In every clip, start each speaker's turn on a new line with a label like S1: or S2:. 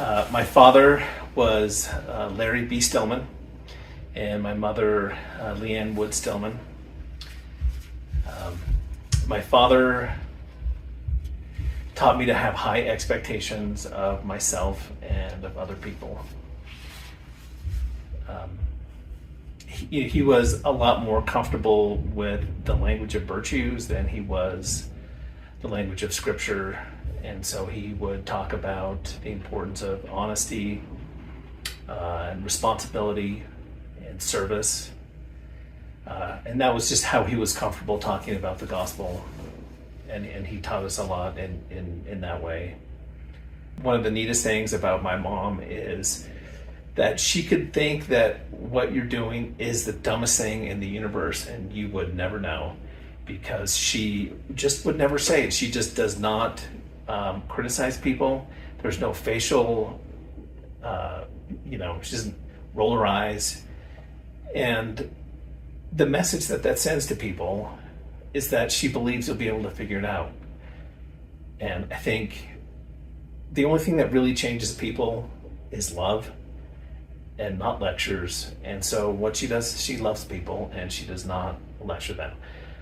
S1: My father was Larry B. Stillman, and my mother, Leanne Wood Stillman. My father taught me to have high expectations of myself and of other people. He was a lot more comfortable with the language of virtues than he was the language of scripture. And so he would talk about the importance of honesty and responsibility and service. And that was just how he was comfortable talking about the gospel. And he taught us a lot in that way. One of the neatest things about my mom is that she could think that what you're doing is the dumbest thing in the universe and you would never know, because she just would never say it. She just does not criticize people. There's no facial, she doesn't roll her eyes. And the message that sends to people is that she believes you'll be able to figure it out. And I think the only thing that really changes people is love and not lectures. And so what she does, she loves people and she does not lecture them.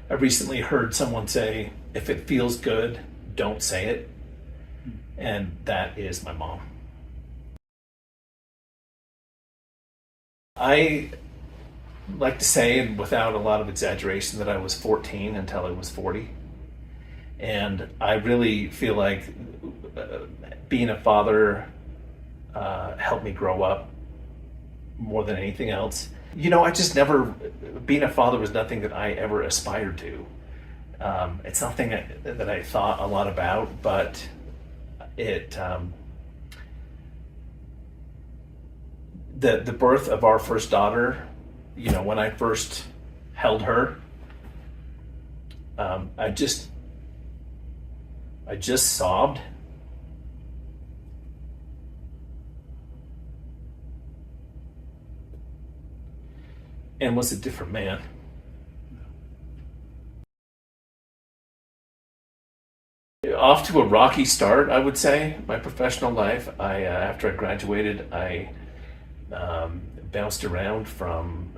S1: I recently heard someone say, if it feels good, don't say it. And that is my mom. I like to say, and without a lot of exaggeration, that I was 14 until I was 40. And I really feel like being a father helped me grow up more than anything else. Being a father was nothing that I ever aspired to. It's something that I thought a lot about, but the birth of our first daughter, when I first held her, I just sobbed. And was a different man. Off to a rocky start, I would say, my professional life. After I graduated, I bounced around from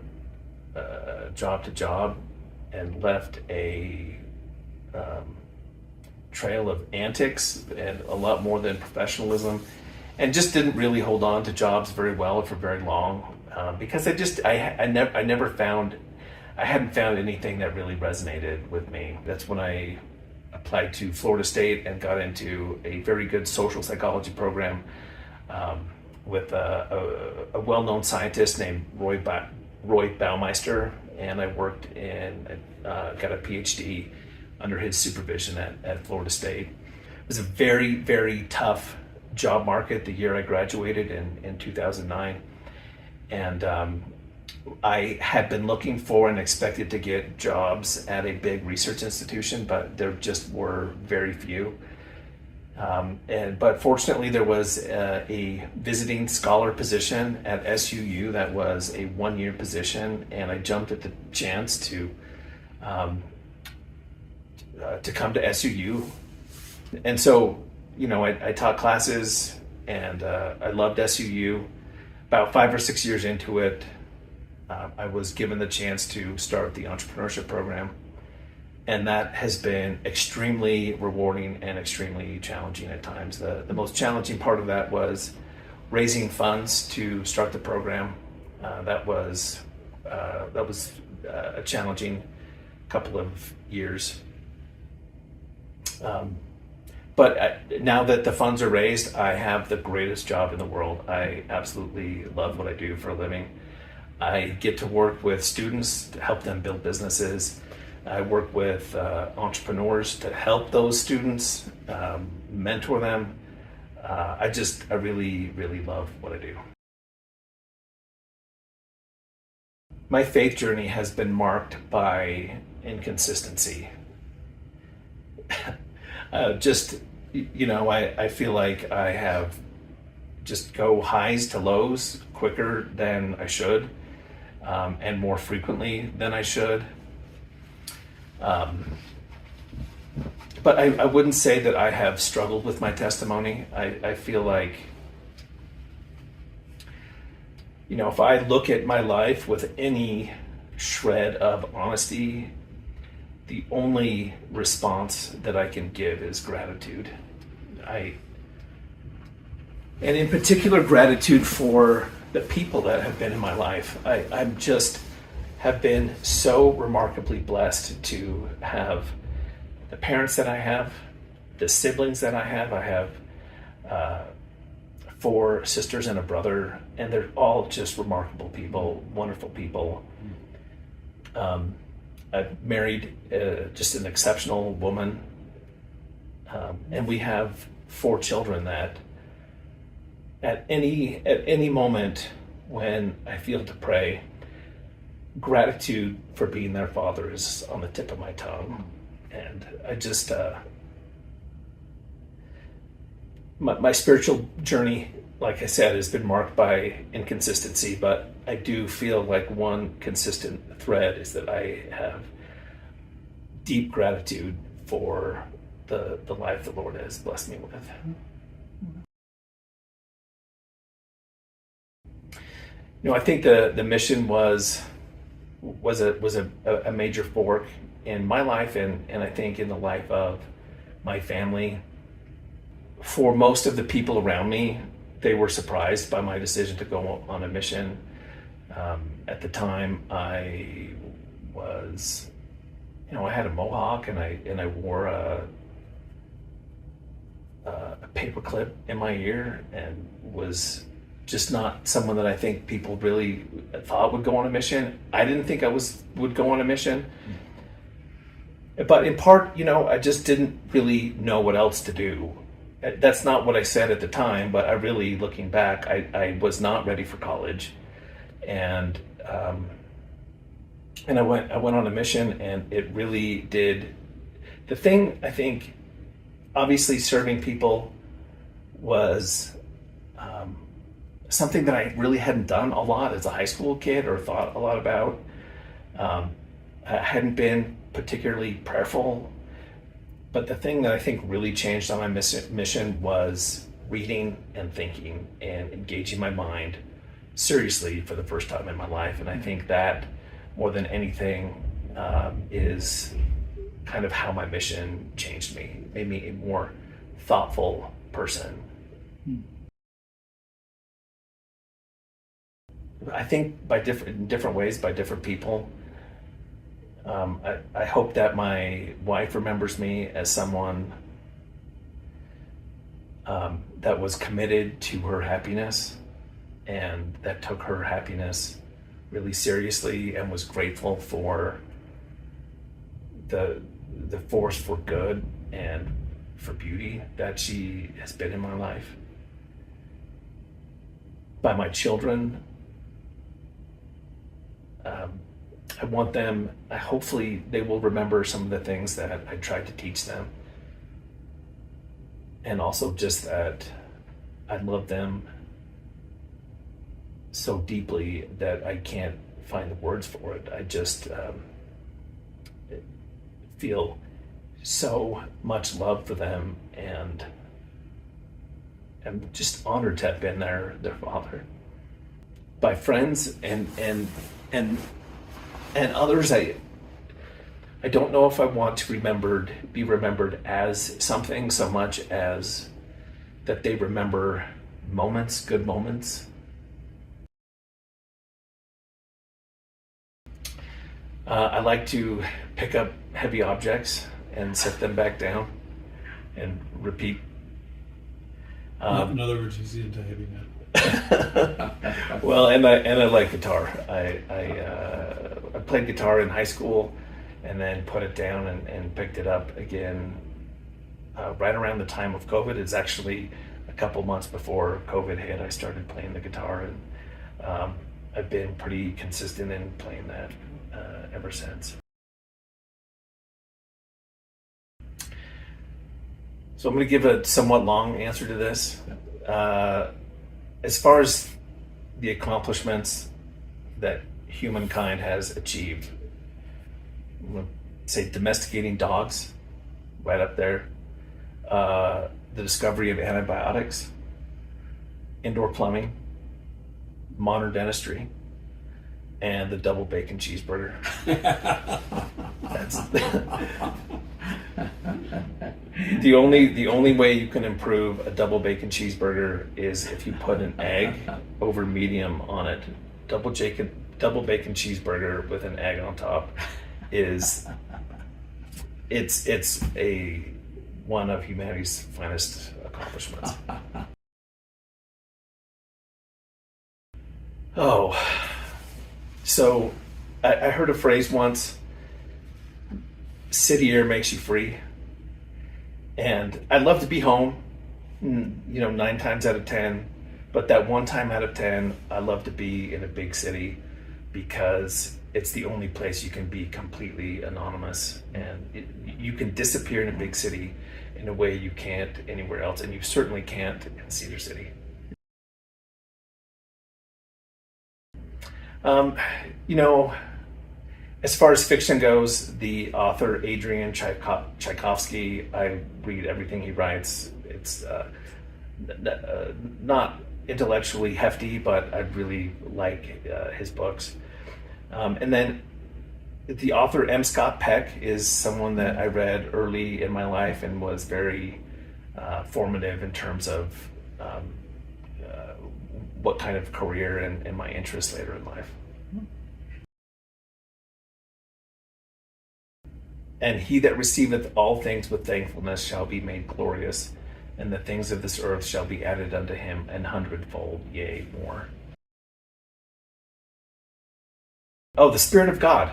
S1: job to job and left a trail of antics and a lot more than professionalism, and just didn't really hold on to jobs very well for very long. Because I hadn't found anything that really resonated with me. That's when I applied to Florida State and got into a very good social psychology program with a well-known scientist named Roy Baumeister, and I got a PhD under his supervision at Florida State. It was a very, very tough job market the year I graduated in 2009. And I had been looking for and expected to get jobs at a big research institution, but there just were very few. But fortunately, there was a visiting scholar position at SUU that was a one-year position, and I jumped at the chance to come to SUU. And so, I taught classes, and I loved SUU. About 5 or 6 years into it, I was given the chance to start the entrepreneurship program. And that has been extremely rewarding and extremely challenging at times. The most challenging part of that was raising funds to start the program. That was a challenging couple of years. But now that the funds are raised, I have the greatest job in the world. I absolutely love what I do for a living. I get to work with students to help them build businesses. I work with entrepreneurs to help those students, mentor them. I really, really love what I do. My faith journey has been marked by inconsistency. I feel like I have just go highs to lows quicker than I should, and more frequently than I should. But I wouldn't say that I have struggled with my testimony. I feel like if I look at my life with any shred of honesty, the only response that I can give is gratitude. And in particular, gratitude for the people that have been in my life. I'm just have been so remarkably blessed to have the parents that I have, the siblings that I have. I have 4 sisters and a brother, and they're all just remarkable people, wonderful people. I've married just an exceptional woman, and we have 4 children that at any moment when I feel to pray, gratitude for being their father is on the tip of my tongue. And I just my spiritual journey, like I said, has been marked by inconsistency, but I do feel like one consistent thread is that I have deep gratitude for the life the Lord has blessed me with. I think the mission was a major fork in my life, and I think in the life of my family. For most of the people around me, they were surprised by my decision to go on a mission. At the time, I was, I had a mohawk, and I wore a paperclip in my ear, and was just not someone that I think people really thought would go on a mission. I didn't think I would go on a mission. But in part, I just didn't really know what else to do. That's not what I said at the time, but I really, looking back, I was not ready for college. And I went on a mission, and it really did. The thing, I think, obviously serving people was something that I really hadn't done a lot as a high school kid or thought a lot about. I hadn't been particularly prayerful, but the thing that I think really changed on my mission was reading and thinking and engaging my mind seriously for the first time in my life. And I think that, more than anything, is kind of how my mission changed me, made me a more thoughtful person. I think in different ways, by different people. I hope that my wife remembers me as someone that was committed to her happiness, and that took her happiness really seriously, and was grateful for the force for good and for beauty that she has been in my life. By my children, I want them, hopefully they will remember some of the things that I tried to teach them. And also just that I love them so deeply that I can't find the words for it. I just feel so much love for them, and I'm just honored to have been their father. By friends and others, I don't know if I want to be remembered as something so much as that they remember moments, good moments. I like to pick up heavy objects and set them back down and repeat.
S2: In other words, he's into heavy metal.
S1: Well, and I like guitar. I played guitar in high school, and then put it down and picked it up again right around the time of COVID. It's actually a couple months before COVID hit. I started playing the guitar, and I've been pretty consistent in playing that ever since. So I'm going to give a somewhat long answer to this. As far as the accomplishments that humankind has achieved, I'm going to say domesticating dogs, right up there. The discovery of antibiotics, indoor plumbing, modern dentistry and the double bacon cheeseburger. That's the only way you can improve a double bacon cheeseburger is if you put an egg over medium on it. Double bacon cheeseburger with an egg on top is it's a one of humanity's finest accomplishments. Oh, so I heard a phrase once, city air makes you free. And I'd love to be home, 9 times out of 10, but that 1 time out of 10, I love to be in a big city because it's the only place you can be completely anonymous, and you can disappear in a big city in a way you can't anywhere else, and you certainly can't in Cedar City. As far as fiction goes, the author Adrian Tchaikovsky, I read everything he writes. It's not intellectually hefty, but I really like his books. And then the author M. Scott Peck is someone that I read early in my life and was very formative in terms of what kind of career and my interests later in life. And he that receiveth all things with thankfulness shall be made glorious, and the things of this earth shall be added unto him an hundredfold, yea, more. Oh, the Spirit of God.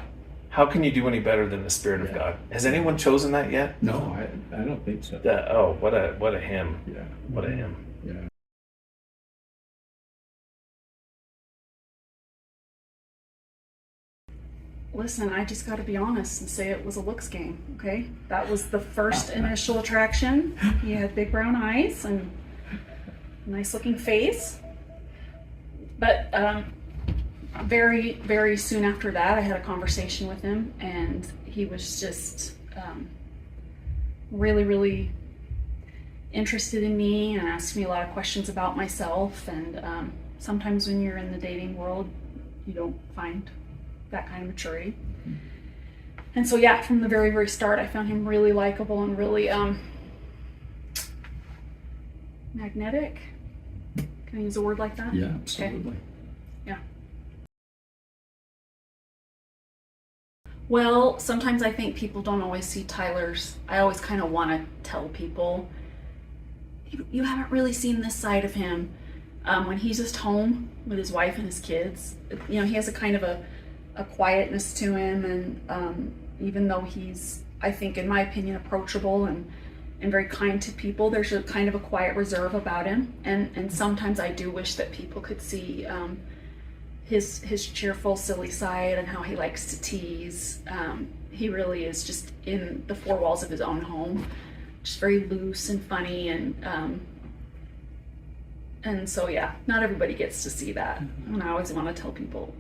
S1: How can you do any better than the Spirit of God? Has anyone chosen that yet?
S3: No, I don't think so.
S1: What a hymn.
S3: Yeah.
S1: What a hymn.
S3: Yeah.
S4: Listen, I just got to be honest and say it was a looks game, okay? That was the first initial attraction. He had big brown eyes and a nice looking face. But very, very soon after that, I had a conversation with him, and he was just really, really interested in me and asked me a lot of questions about myself. And sometimes when you're in the dating world, you don't find that kind of maturity. And so yeah, from the very, very start, I found him really likable and really magnetic. Can I use a word like that?
S3: Yeah, absolutely.
S4: Okay. Yeah. Well, sometimes I think people don't always see Tyler's. I always kind of want to tell people, you haven't really seen this side of him. When he's just home with his wife and his kids, he has a kind of a quietness to him, and even though he's, I think, in my opinion, approachable and very kind to people, there's a kind of a quiet reserve about him, and sometimes I do wish that people could see his cheerful, silly side and how he likes to tease. He really is just in the four walls of his own home, just very loose and funny, and so yeah, not everybody gets to see that, and I always want to tell people